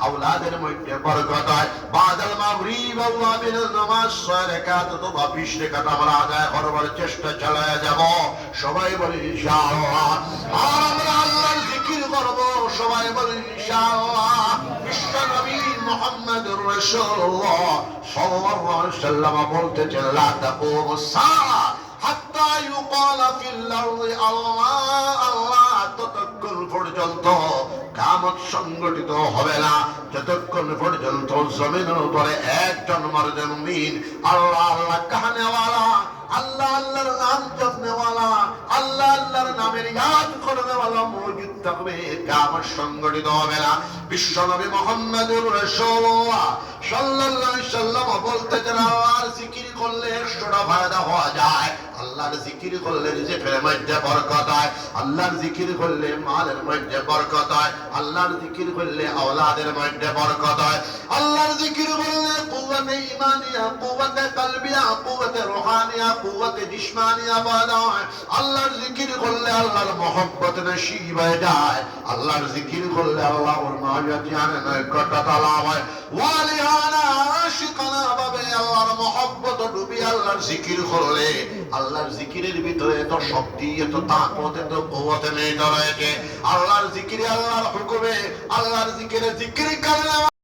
আওলাদের মধ্যে বরকত হয়। বাদাল মাগরিব আল্লাহ বিনা নামাজ 6 রাকাত অথবা 20 রাকাত আমরা আদায় করবার চেষ্টা চালায়া যাব। সবাই বলি ইনশাআল্লাহ। আর আমরা আল্লাহর জিকির করব, সবাই বলি ইনশাআল্লাহ। বিশ্ব নবী মুহাম্মদুর রাসূলুল্লাহ সাল্লাল্লাহু আলাইহি ওয়াসাল্লাম বলতেছেন, লা তাকুমুস সাআ হাত্তা ইউকালা ফিল আরদি আল্লাহ আল্লাহ, ততক্ষণ পর্যন্ত কিয়ামত সংগঠিত হবে না যতক্ষণ পর্যন্ত জমিনের উপরে একজন মর্দে মুমিন আল্লাহ আল্লাহ কাহানেওয়ালা, আল্লাহ আল্লাহর নাম জপনেওয়ালা, আল্লাহ আল্লাহর নামের ইয়াদ করনেওয়ালা মওজুদ থাকবে। কিয়ামত সংগঠিত হবে না। বিশ্বনবী মুহাম্মদুর রাসূলুল্লাহ সাল্লাল্লাহু আলাইহি ওয়াসাল্লাম বলতেছেন, আল্লাহর জিকির করলে 100টা ফায়দা হওয়া যায়। আল্লাহর জিকির করলে রিজিকের মধ্যে বরকত হয়, আল্লাহর জিকির করলে মালের মধ্যে বরকত হয়, আল্লাহর জিকির করলে আওলাদের মধ্যে বরকত হয়, আল্লাহর জিকির করলে কুওয়াতে ঈমানিয়া, কুওয়াতে কলবিয়া, কুওয়াতে রূহানিয়া, কুওয়াতে জিসমানিয়া পয়দা হয়। আল্লাহর জিকির করলে আল্লাহর মহব্বত নসিব হয়ে যায়। আল্লাহর জিকির করলে আল্লাহর মায়াজানে নৈকট্যতা লাভ হয়। ওয়ালিহানা আশিকানা ভাবে আল্লাহর মহব্বত ডুবি আল্লাহর জিকির করলে, আল্লাহর জিকিরের ভিতরে এত শক্তি, এত তাকত, এত কুওয়াত রয়েছে। আল্লাহর জিকিরে, আল্লাহর হুকুমে, আল্লাহর জিকিরে জিকির করলে